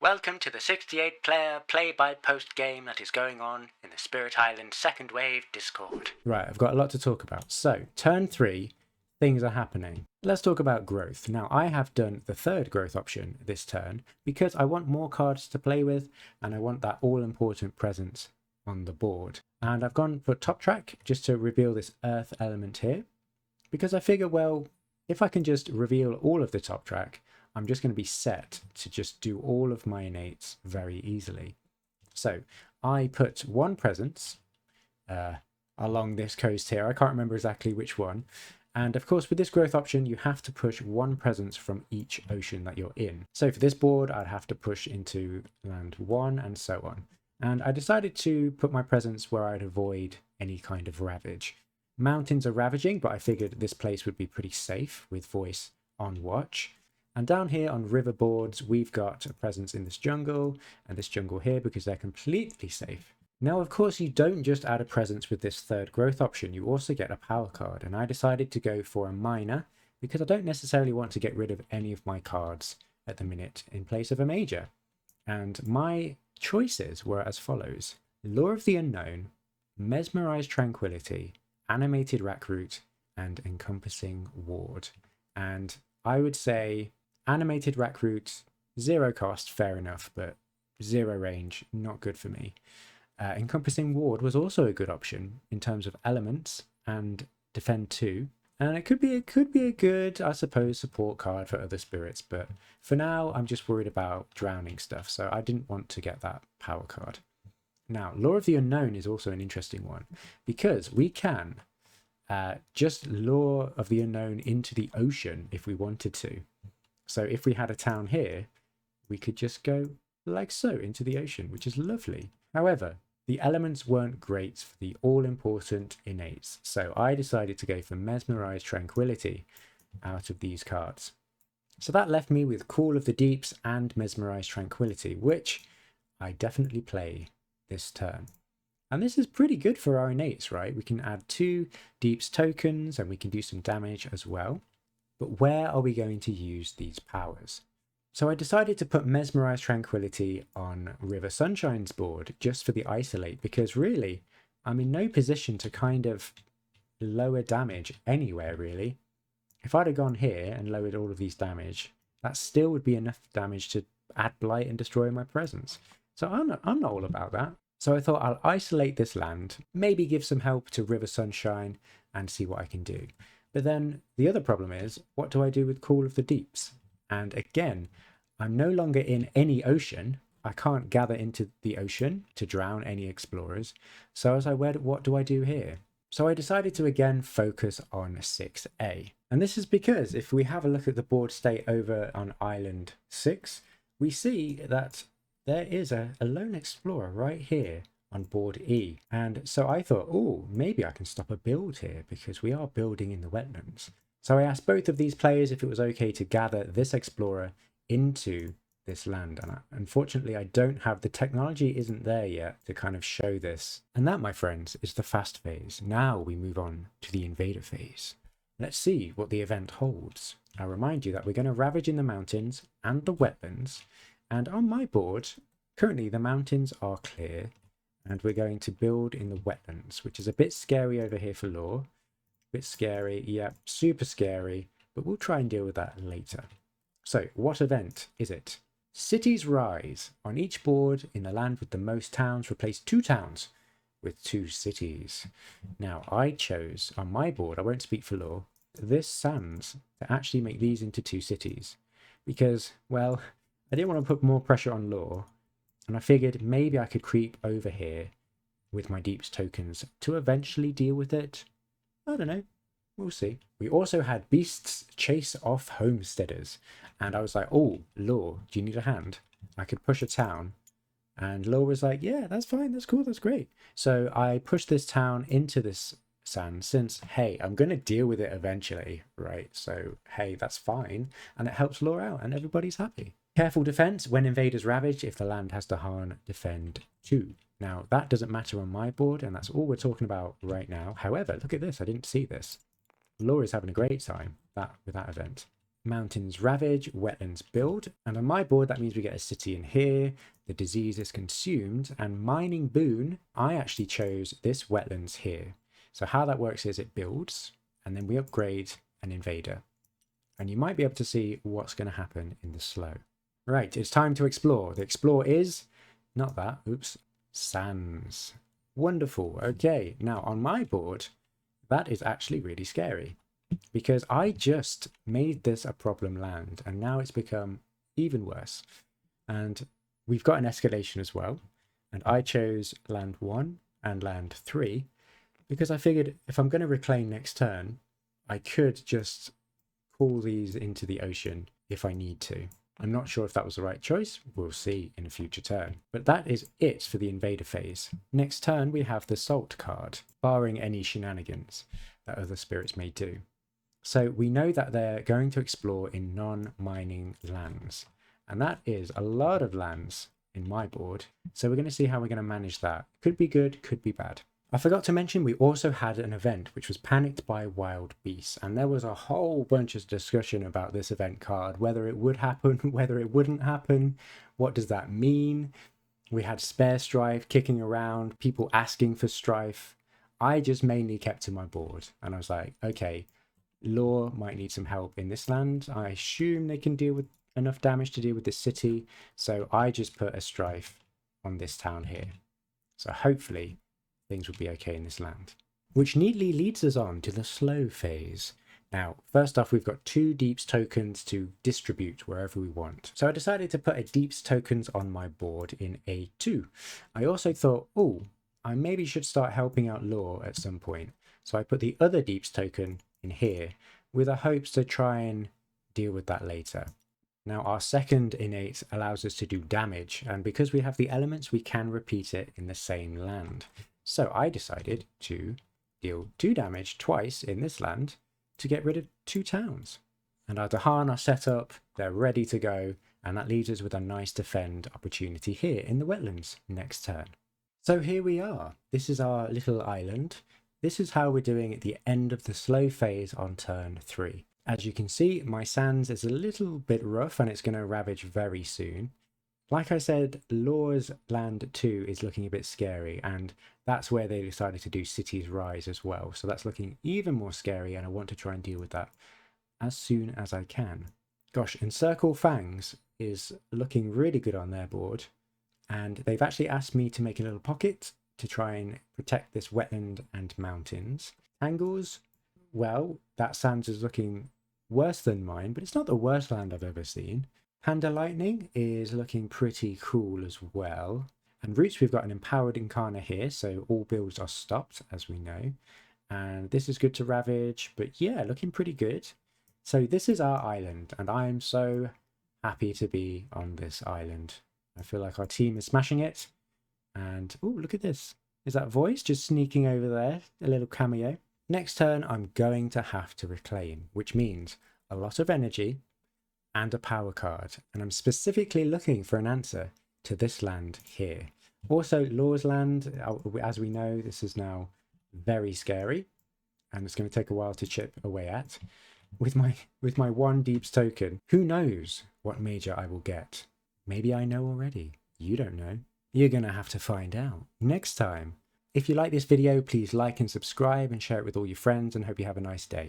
Welcome to the 68-player play-by-post game that is going on in the Spirit Island Second Wave Discord. Right, I've got a lot to talk about. So, turn 3, things are happening. Let's talk about growth. Now, I have done the third growth option this turn because I want more cards to play with and I want that all-important presence on the board. And I've gone for top track just to reveal this earth element here because I figure, well, if I can just reveal all of the top track, I'm just going to be set to just do all of my innates very easily. So I put one presence along this coast here. I can't remember exactly which one. And of course, with this growth option, you have to push one presence from each ocean that you're in. So for this board, I'd have to push into land 1 and so on. And I decided to put my presence where I'd avoid any kind of ravage. Mountains are ravaging, but I figured this place would be pretty safe with voice on watch. And down here on river boards, we've got a presence in this jungle and this jungle here because they're completely safe. Now, of course, you don't just add a presence with this third growth option, you also get a power card. And I decided to go for a minor because I don't necessarily want to get rid of any of my cards at the minute in place of a major. And my choices were as follows: Lure of the Unknown, Mesmerize Tranquility, Animated Rackroot, and Encompassing Ward. And I would say Animated Rackroot, 0 cost, fair enough, but 0 range, not good for me. Encompassing Ward was also a good option in terms of elements and defend 2. And it could be a good, I suppose, support card for other spirits, but for now I'm just worried about drowning stuff, so I didn't want to get that power card. Now, Lure of the Unknown is also an interesting one, because we can just Lure of the Unknown into the ocean if we wanted to. So if we had a town here, we could just go like so into the ocean, which is lovely. However, the elements weren't great for the all-important innates, so I decided to go for Mesmerize Tranquility out of these cards. So that left me with Call of the Deeps and Mesmerize Tranquility, which I definitely play this turn. And this is pretty good for our innates, right? We can add 2 Deeps tokens and we can do some damage as well. But where are we going to use these powers? So I decided to put Mesmerize Tranquility on River Sunshine's board just for the isolate, because really, I'm in no position to kind of lower damage anywhere, really. If I'd have gone here and lowered all of these damage, that still would be enough damage to add blight and destroy my presence. So I'm not all about that. So I thought I'll isolate this land, maybe give some help to River Sunshine and see what I can do. But then the other problem is, what do I do with Call of the Deeps? And again, I'm no longer in any ocean. I can't gather into the ocean to drown any explorers. So I was like, what do I do here? So I decided to again focus on 6A. And this is because if we have a look at the board state over on Island 6, we see that there is a lone explorer right here on board E. And so I thought, oh, maybe I can stop a build here because we are building in the wetlands. So I asked both of these players if it was okay to gather this explorer into this land. And unfortunately, I don't have, the technology isn't there yet to kind of show this. And that, my friends, is the fast phase. Now we move on to the invader phase. Let's see what the event holds. I'll remind you that we're going to ravage in the mountains and the wetlands. And on my board, currently the mountains are clear. And we're going to build in the wetlands, which is a bit scary over here for lore. A bit scary, yeah, super scary, but we'll try and deal with that later. So, what event is it? Cities rise. On each board in the land with the most towns, replace 2 towns with 2 cities. Now, I chose, on my board, I won't speak for lore, this sands to actually make these into 2 cities. Because, well, I didn't want to put more pressure on lore. And I figured maybe I could creep over here with my Deeps tokens to eventually deal with it. I don't know. We'll see. We also had Beasts chase off homesteaders. And I was like, oh, Lore, do you need a hand? I could push a town. And Lore was like, yeah, that's fine. That's cool. That's great. So I pushed this town into this sand since, hey, I'm going to deal with it eventually, right? So, hey, that's fine. And it helps Lore out and everybody's happy. Careful defense when invaders ravage if the land has to harn defend 2. Now, that doesn't matter on my board, and that's all we're talking about right now. However, look at this. I didn't see this. Lore is having a great time with that event. Mountains ravage, wetlands build, and on my board that means we get a city in here, the disease is consumed, and mining boon, I actually chose this wetlands here. So how that works is it builds, and then we upgrade an invader. And you might be able to see what's going to happen in the slow. Right, it's time to explore. The explore is, not that, oops, sands. Wonderful, okay. Now on my board, that is actually really scary, because I just made this a problem land and now it's become even worse. And we've got an escalation as well. And I chose land 1 and land 3 because I figured if I'm going to reclaim next turn, I could just pull these into the ocean if I need to. I'm not sure if that was the right choice. We'll see in a future turn. But that is it for the invader phase. Next turn, we have the salt card, barring any shenanigans that other spirits may do. So we know that they're going to explore in non-mining lands. And that is a lot of lands in my board. So we're going to see how we're going to manage that. Could be good, could be bad. I forgot to mention we also had an event which was Panicked by Wild Beasts, and there was a whole bunch of discussion about this event card, whether it would happen, whether it wouldn't happen, what does that mean? We had spare strife kicking around, people asking for strife. I just mainly kept to my board and I was like, okay, Law might need some help in this land. I assume they can deal with enough damage to deal with this city, so I just put a strife on this town here. So hopefully things will be okay in this land. Which neatly leads us on to the slow phase. Now, first off, we've got 2 deeps tokens to distribute wherever we want. So I decided to put a deeps tokens on my board in A2. I also thought, oh, I maybe should start helping out Law at some point. So I put the other deeps token in here with a hopes to try and deal with that later. Now our second innate allows us to do damage, and because we have the elements, we can repeat it in the same land. So I decided to deal 2 damage twice in this land to get rid of 2 towns. And our Dahan are set up, they're ready to go, and that leaves us with a nice defend opportunity here in the wetlands next turn. So here we are. This is our little island. This is how we're doing at the end of the slow phase on turn 3. As you can see, my sands is a little bit rough and it's going to ravage very soon. Like I said, Law's land 2 is looking a bit scary, and that's where they decided to do Cities Rise as well. So that's looking even more scary, and I want to try and deal with that as soon as I can. Gosh, Encircle Fangs is looking really good on their board, and they've actually asked me to make a little pocket to try and protect this wetland and mountains. Tangles, well, that sands is looking worse than mine, but it's not the worst land I've ever seen. Panda Lightning is looking pretty cool as well. And Roots, we've got an Empowered Incarnate here, so all builds are stopped, as we know. And this is good to ravage, but yeah, looking pretty good. So this is our island, and I am so happy to be on this island. I feel like our team is smashing it. And, oh, look at this. Is that Voice just sneaking over there? A little cameo. Next turn, I'm going to have to reclaim, which means a lot of energy and a power card, and I'm specifically looking for an answer to this land here. Also, Law's land, as we know, this is now very scary, and it's going to take a while to chip away at. With my 1 deeps token, who knows what major I will get? Maybe I know already. You don't know. You're going to have to find out next time. If you like this video, please like and subscribe and share it with all your friends, and hope you have a nice day.